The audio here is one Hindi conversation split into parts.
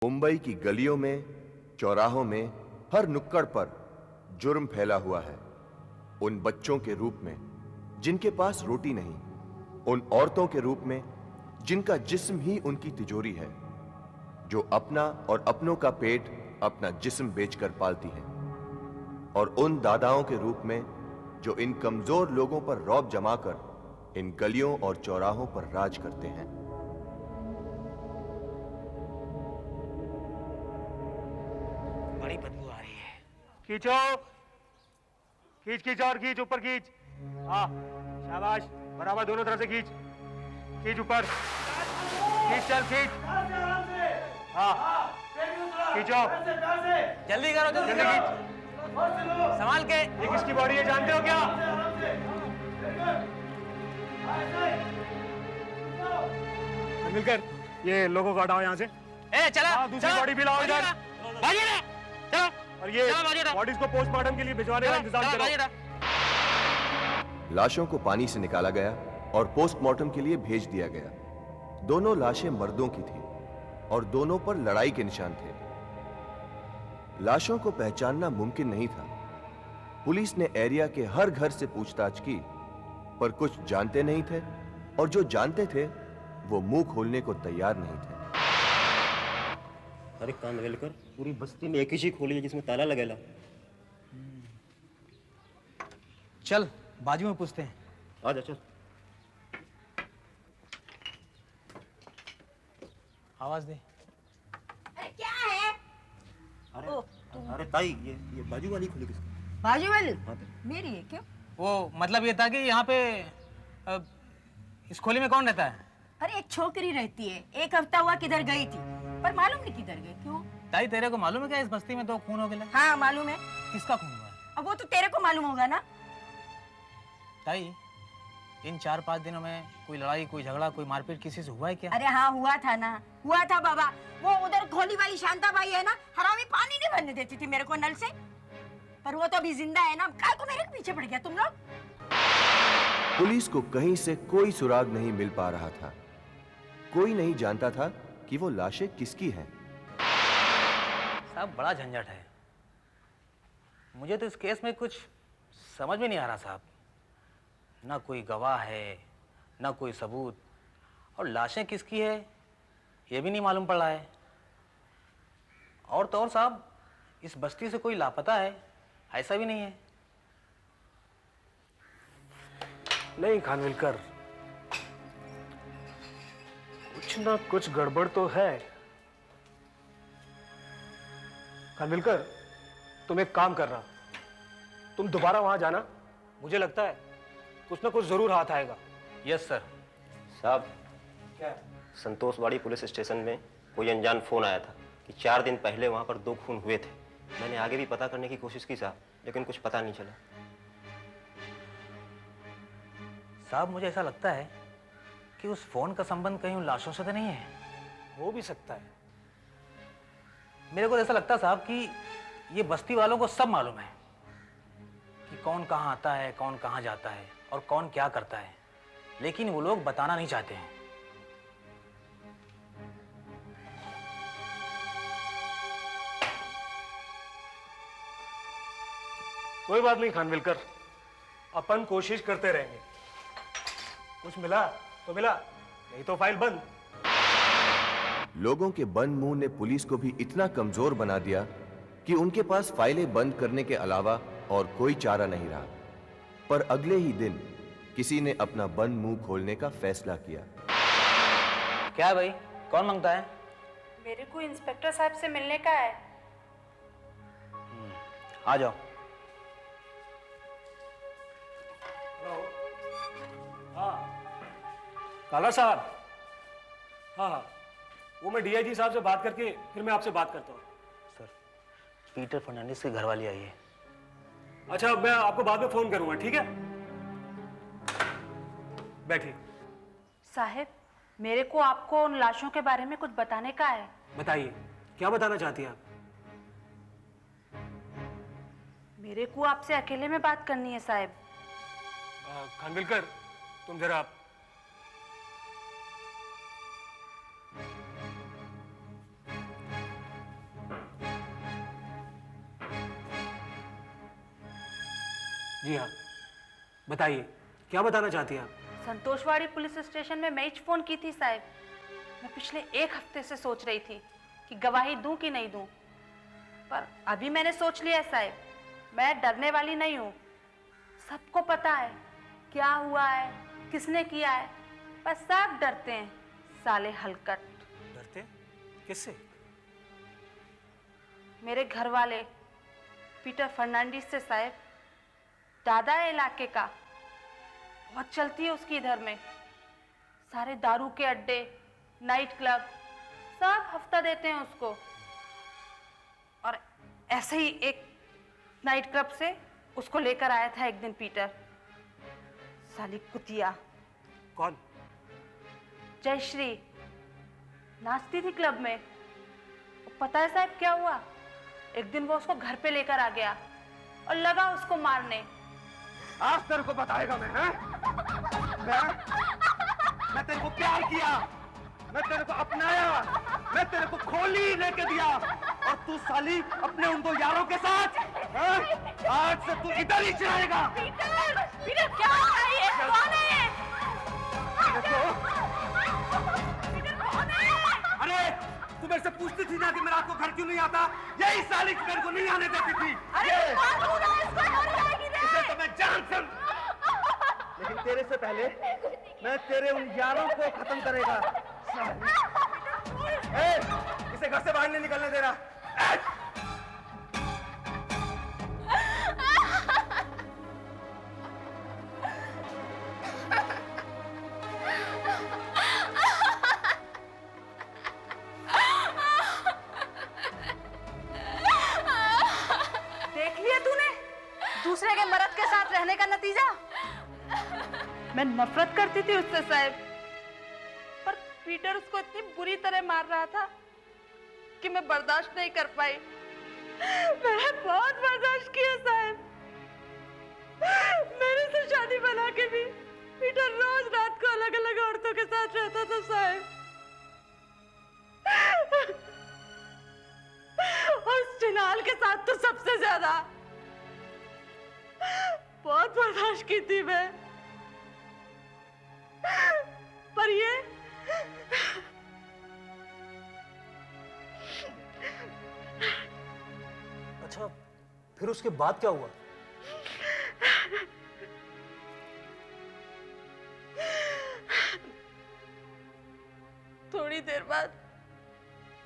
मुंबई की गलियों में, चौराहों में, हर नुक्कड़ पर जुर्म फैला हुआ है। उन बच्चों के रूप में जिनके पास रोटी नहीं, उन औरतों के रूप में जिनका जिस्म ही उनकी तिजोरी है, जो अपना और अपनों का पेट अपना जिस्म बेचकर पालती हैं, और उन दादाओं के रूप में जो इन कमजोर लोगों पर रौब जमाकर इन गलियों और चौराहों पर राज करते हैं। बड़ी बदबू आ रही है। खींचो, खींच खींच और खींच, ऊपर खींच। हाँ, शाबाश, बराबर दोनों तरफ से खींच, खींच ऊपर, खींच, चल खींच। हाँ, खींचो, जल्दी करो, जल्दी जल्दी करो। खींच। संभाल के। ये किसकी बॉडी है जानते हो क्या? मिलकर ये लोगों को हटाओ यहाँ से। ए चला। हाँ, दूसरी बॉडी भी लाओ इधर। भागिए ना, चलो। और ये चलो, भागिए ना। बॉडीज को पोस्टमार्टम के लिए भिजवाने का इंतजाम चलो, करो। भागिए ना। लाशों को पानी से निकाला गया और पोस्टमार्टम के लिए भेज दिया गया। दोनों लाशें मर्दों की थीं और दोनों पर लड़ाई के निशान थे। लाशों को पहचानना मुमकिन नहीं था। पुलिस ने एरिया के हर घर से पूछताछ की, पर कुछ जानते नहीं थे, और जो जानते थे वो मुंह खोलने को तैयार नहीं थे। अरे कानवेलकर, पूरी बस्ती में एक ही चीज खोली है जिसमें ताला लगेला। चल बाजू में पूछते हैं। आजा चल। आवाज दे। अरे क्या है? अरे ताई, ये बाजू वाली खुली किसकी? बाजू वाली हाँ, मेरी है। क्यों? वो मतलब ये था कि यहाँ पे इस खोली में कौन रहता है? अरे एक छोकरी रहती है, एक हफ्ता हुआ किधर गई थी, पर मालूम नहीं किधर गई। क्यों? ताई तेरे को मालूम है क्या इस बस्ती में 2 खून हो गए? हाँ मालूम है। किसका खून हुआ है? अब वो तो तेरे को मालूम होगा ना। ताई इन 4-5 दिनों में कोई लड़ाई, कोई झगड़ा, कोई मारपीट किसी से हुआ है क्या? अरे हाँ हुआ था ना, हुआ था बाबा। वो उधर खोली वाली शांता बाई है ना, हरामी पानी नहीं भरने देती थी मेरे को नल से, पर वो तो अभी जिंदा है ना। काय को मेरे पीछे पड़ गया तुम लोग? पुलिस को कहीं से कोई सुराग नहीं मिल पा रहा था। कोई नहीं जानता था कि वो लाशें किसकी हैं। साहब बड़ा झंझट है। मुझे तो इस केस में कुछ समझ में नहीं आ रहा साहब। ना कोई गवाह है, ना कोई सबूत, और लाशें किसकी है ये भी नहीं मालूम पड़ रहा है। और तो और साहब, इस बस्ती से कोई लापता है ऐसा भी नहीं है। नहीं खानविलकर, कुछ ना कुछ गड़बड़ तो है। खानविलकर, तुम एक काम करना, तुम दोबारा वहां जाना। मुझे लगता है कुछ ना कुछ जरूर हाथ आएगा। Yes sir. साहब, क्या? संतोषवाड़ी पुलिस स्टेशन में कोई अनजान फोन आया था कि 4 दिन पहले वहां पर 2 खून हुए थे। मैंने आगे भी पता करने की कोशिश की साहब, लेकिन कुछ पता नहीं चला। साहब मुझे ऐसा लगता है कि उस फोन का संबंध कहीं उन लाशों से तो नहीं है। हो भी सकता है। मेरे को ऐसा लगता है साहब कि ये बस्ती वालों को सब मालूम है कि कौन कहाँ आता है, कौन कहाँ जाता है और कौन क्या करता है, लेकिन वो लोग बताना नहीं चाहते हैं। कोई बात नहीं खानविलकर, अपन कोशिश करते रहेंगे। कुछ मिला तो मिला, नहीं तो फाइल बंद। लोगों के बंद मुंह ने पुलिस को भी इतना कमजोर बना दिया कि उनके पास फाइलें बंद करने के अलावा और कोई चारा नहीं रहा। पर अगले ही दिन किसी ने अपना बंद मुंह खोलने का फैसला किया। क्या है भाई, कौन मांगता है? मेरे को इंस्पेक्टर साहब से मिलने का है। आ जाओ। काला साहब, हाँ, वो मैं डीआईजी साहब से बात करके फिर मैं आपसे बात करता हूँ। सर, पीटर फर्नांडिस की घरवाली आई है। अच्छा, मैं आपको बाद में फोन करूंगा, ठीक है? बैठिए। साहब, मेरे को आपको उन लाशों के बारे में कुछ बताने का है। बताइए, क्या बताना चाहती हैं आप? मेरे को आपसे अकेले में बात करनी है साहब। खानविलकर, तुम जरा जी हाँ, बताइए क्या बताना चाहती हैं आप? संतोषवाड़ी पुलिस स्टेशन में मैं ही फोन की थी साहब। मैं पिछले 1 हफ्ते से सोच रही थी कि गवाही दूं कि नहीं दूं, पर अभी मैंने सोच लिया है साहब, मैं डरने वाली नहीं हूं। सबको पता है क्या हुआ है, किसने किया है, बस सब डरते हैं, साले हलकट। डरते? किससे? मेरे घर वाले पीटर फर्नांडिस से साहब। दादा है इलाके का, बहुत चलती है उसकी इधर में। सारे दारू के अड्डे, नाइट क्लब सब हफ्ता देते हैं उसको। और ऐसे ही एक नाइट क्लब से उसको लेकर आया था एक दिन पीटर, साली कुतिया। कौन? जयश्री नाचती थी क्लब में। पता है साहब क्या हुआ? एक दिन वो उसको घर पे लेकर आ गया और लगा उसको मारने। आज तेरे को बताएगा मैं, हैं? मैं तेरे को प्यार किया, मैं तेरे को अपनाया, मैं तेरे को खोली लेके दिया, और तू साली अपने उन 2 यारों के साथ, हैं? आज से तू इधर ही चलाएगा। पीटर क्या हो रहा है? ये कौन है? अरे तू मेरे से पूछती थी ना कि मैं रात को घर क्यों नहीं आता? यही साली मेरे को नहीं आने देती थी। इसे तो मैं जान से, लेकिन तेरे से पहले मैं तेरे उन यारों को खत्म करेगा। इसे घर से बाहर नहीं निकलने दे रहा। देख लिया तूने दूसरे के मर्द के साथ रहने का नतीजा? मैं नफरत करती थी उससे साहब, पर पीटर उसको इतनी बुरी तरह मार रहा था कि मैं बर्दाश्त नहीं कर पाई। मैंने बहुत बर्दाश्त किया साहब। मेरे से शादी बना के भी पीटर रोज रात को अलग अलग औरतों के साथ रहता था साहब। और उस चिनाल के साथ तो सबसे ज्यादा। बहुत बर्दाश्त की थी मैं, पर ये अच्छा, फिर उसके बाद क्या हुआ? थोड़ी देर बाद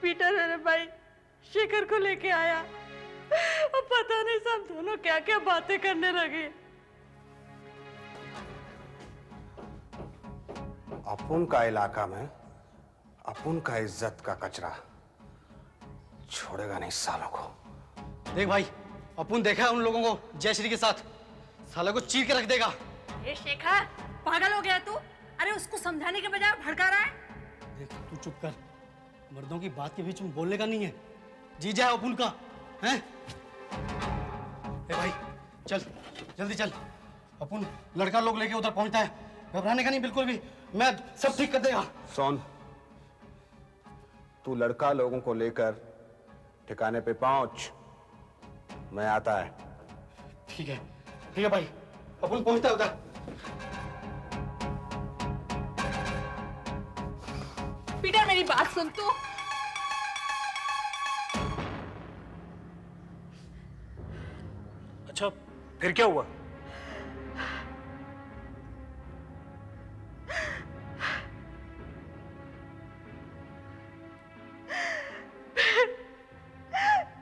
पीटर मेरे भाई शेखर को लेके आया और पता नहीं सब दोनों क्या क्या बातें करने लगे। अपुन का इलाका में अपुन का इज्जत का कचरा छोड़ेगा नहीं सालों को। देख भाई, अपुन देखा है उन लोगों को जयश्री के साथ, साला को चीर के रख देगा। ये शेखर पागल हो गया तू? अरे उसको समझाने के बजाय भड़का रहा है। देख तू चुप कर, मर्दों की बात के बीच में बोलने का नहीं है। जीजा है अपुन का, हैं? ए भाई चल, जल्दी चल। अपुन लड़का लोग लेके उधर पहुंचता है, घबराने का नहीं बिल्कुल भी, मैं सब ठीक कर देगा। सोन, तू लड़का लोगों को लेकर ठिकाने पे पहुंच, मैं आता है। ठीक है भाई, अपुन पहुंचता है उधर। पीटर मेरी बात सुन तू। अच्छा, फिर क्या हुआ?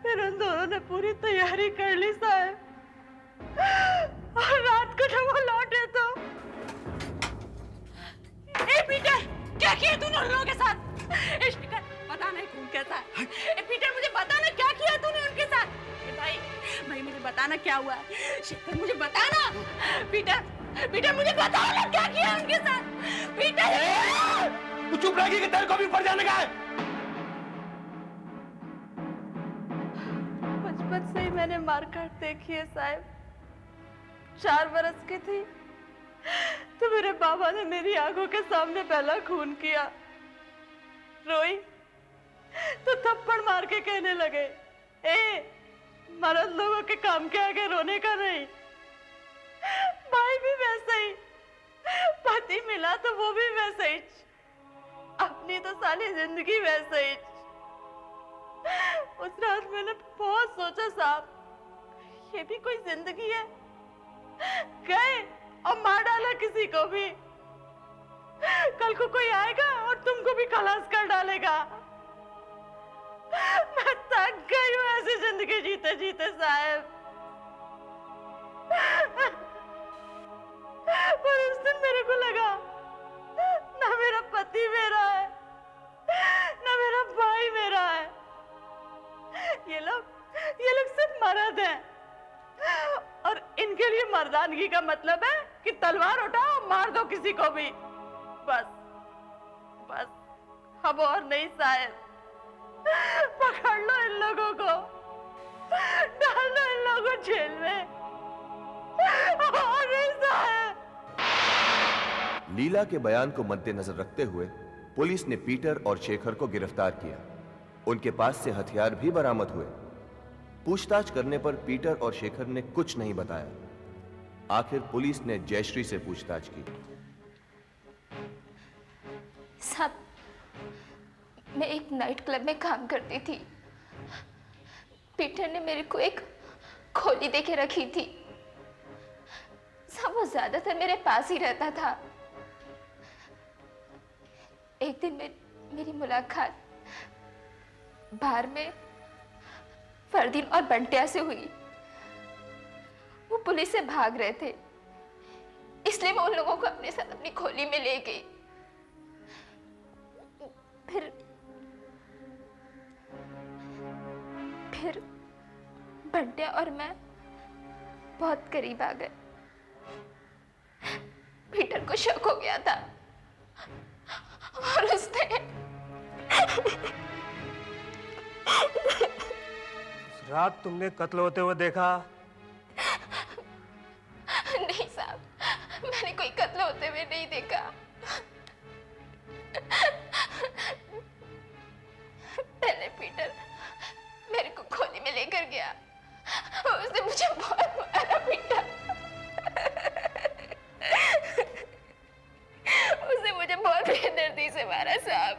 फिर उन दोनों ने पूरी तैयारी कर ली साहब, और रात को जब वो लौटे तो ए पीटर क्या किया तूने उन लोगों के साथ? ए शेखर पता नहीं कौन कैसा है। ए पीटर मुझे बताना क्या किया तूने उनके साथ? ए भाई मुझे बताना क्या हुआ? शेखर मुझे बताना। पीटर मुझे बताना क्या किया उनके साथ? पीटर तू चुप रहेगी कि तेरे को भी ऊपर जाने का है? बचपन से ही मैंने मारकाट देखी है साहब। 4 बरस की थी तो मेरे बाबा ने मेरी आंखों के सामने पहला खून किया। रोई तो थप्पड़ मार के कहने लगे, ए मर्द लोगों के काम के आगे रोने का नहीं। भाई भी वैसा ही, पति मिला तो वो भी वैसा ही, अपनी तो सारी जिंदगी वैसा ही। उस रात मैंने बहुत सोचा साहब, ये भी कोई जिंदगी है? गए और मार डाला किसी को भी, कल को कोई आएगा और तुमको भी खलास कर डालेगा। मैं थक गई हूँ ऐसी जिंदगी जीते जीते साहब। पर उस दिन मेरे को लगा ना मेरा पति मेरा है, ना मेरा भाई मेरा है, ये लोग सिर्फ मर्द हैं, और इनके लिए मर्दानगी का मतलब है कि तलवार उठाओ और मार दो किसी को भी। बस अब और नहीं साहब, पकड़ लो इन लोगों को, डाल दो इन लोगों को जेल में, और नहीं साहब। लीला के बयान को मद्देनजर रखते हुए पुलिस ने पीटर और शेखर को गिरफ्तार किया। उनके पास से हथियार भी बरामद हुए। पूछताछ करने पर पीटर और शेखर ने कुछ नहीं बताया। आखिर पुलिस ने जयश्री से पूछताछ की। साहब, मैं एक नाइट क्लब में काम करती थी। पीटर ने मेरे को एक खोली देके रखी थी। साहब, वो ज्यादातर मेरे पास ही रहता था। एक दिन मेरी मुलाकात बार में फरदीन और बंटिया से हुई। वो पुलिस से भाग रहे थे, इसलिए मैं उन लोगों को अपने साथ अपनी खोली में ले गई। फिर बंटिया और मैं बहुत करीब आ गए। पीटर को शक हो गया था और उसने रात तुमने कत्ल होते हुए देखा? नहीं साहब, मैंने कोई कत्ल होते हुए नहीं देखा। पहले पीटर मेरे को खोली में लेकर गया, उसने मुझे बहुत मारा पीटा। उसने मुझे बहुत बेदर्दी से मारा साहब।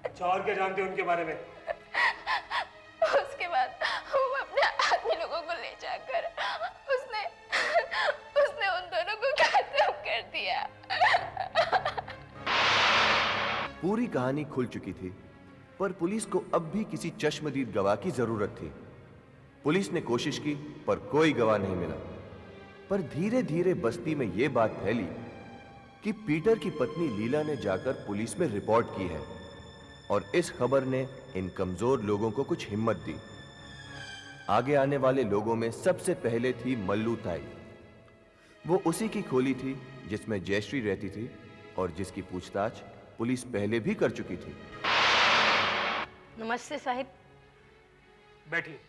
अच्छा, और क्या जानते हो उनके बारे में? उसके बाद वो अपने आदमी लोगों को ले जाकर उसने उन दोनों को खत्म कर दिया। पूरी कहानी खुल चुकी थी, पर पुलिस को अब भी किसी चश्मदीद गवाह की जरूरत थी। पुलिस ने कोशिश की, पर कोई गवाह नहीं मिला। पर धीरे धीरे बस्ती में यह बात फैली कि पीटर की पत्नी लीला ने जाकर पुलिस में रिपोर्ट की है, और इस खबर ने इन कमजोर लोगों को कुछ हिम्मत दी। आगे आने वाले लोगों में सबसे पहले थी मल्लू ताई। वो उसी की खोली थी जिसमें जयश्री रहती थी और जिसकी पूछताछ पुलिस पहले भी कर चुकी थी। नमस्ते साहिब। बैठिए।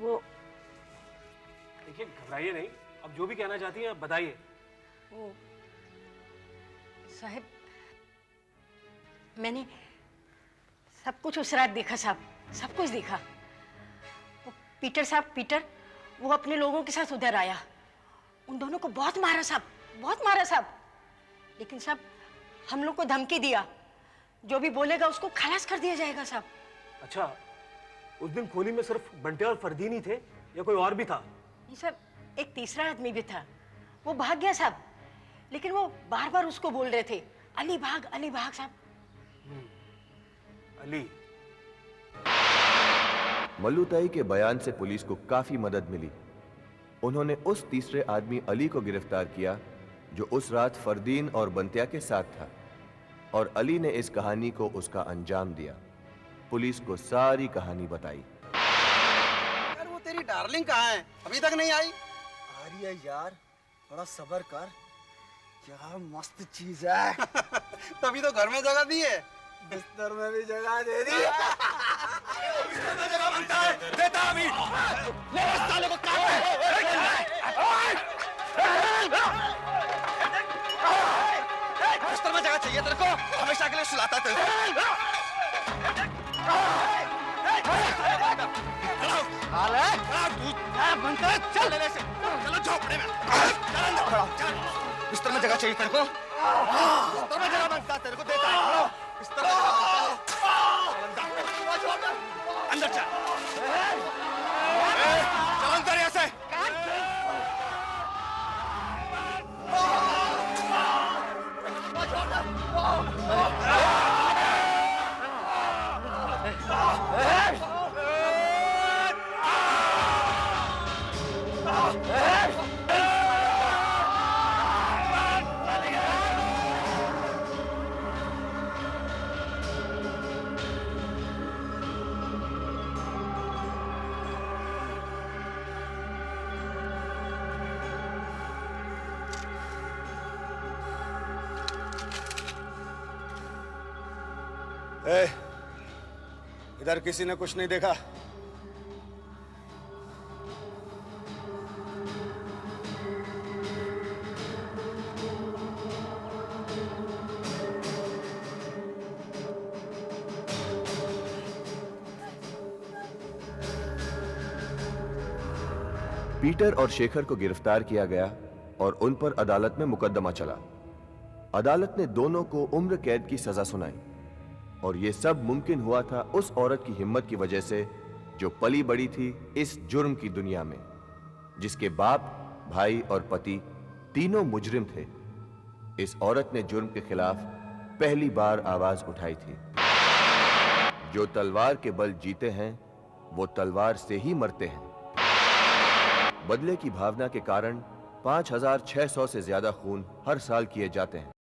वो देखिए, घबराइए नहीं, अब जो भी कहना चाहती हैं आप बताइए। वो साहिब, मैंने सब कुछ उस रात देखा साहब, सब कुछ देखा। वो पीटर वो अपने लोगों के साथ उधर आया, उन दोनों को बहुत मारा साहब, बहुत मारा साहब। लेकिन साहब, हम लोग को धमकी दिया, जो भी बोलेगा उसको खलास कर दिया जाएगा साहब। अच्छा, उस दिन खोली में सिर्फ बंटिया और फरदीन ही थे या कोई और भी था? नहीं साहब, एक तीसरा आदमी भी था, वो भाग गया साहब। लेकिन वो बार बार उसको बोल रहे थे, अली भाग साहब। अली। मल्लूताई के बयान से पुलिस को काफी मदद मिली। उन्होंने उस तीसरे आदमी अली को गिरफ्तार किया जो उस रात फरदीन और बंतिया के साथ था, और अली ने इस कहानी को उसका अंजाम दिया। पुलिस को सारी कहानी बताई। यार, वो तेरी डार्लिंग कहाँ है? अभी तक नहीं आई? आ रही है यार, थोड़ा सब्र कर। क्या मस्त चीज है। तभी तो घर में जगह दी है, बिस्तर में भी जगह दे दी। बिस्तर में जगह बनता है, देता अभी। ले इस साले को काट। बिस्तर में जगह चाहिए तेरे को, हमेशा के लिए सुलाता तेरे को। हाल है तू बंद कर चल चलो झोपड़े में चल बिस्तर में जगह चाहिए तेरे को बिस्तर में जगह मांगता तेरे को देता है बिस्तर में अंदर चल चल अंदर ऐसे इधर किसी ने कुछ नहीं देखा? पीटर और शेखर को गिरफ्तार किया गया और उन पर अदालत में मुकदमा चला। अदालत ने दोनों को उम्र कैद की सजा सुनाई और यह सब मुमकिन हुआ था उस औरत की हिम्मत की वजह से जो पली बड़ी थी इस जुर्म की दुनिया में, जिसके बाप, भाई और पति तीनों मुजरिम थे। इस औरत ने जुर्म के खिलाफ पहली बार आवाज उठाई थी। जो तलवार के बल जीते हैं वो तलवार से ही मरते हैं। बदले की भावना के कारण 5600 से ज्यादा खून हर साल किए जाते हैं।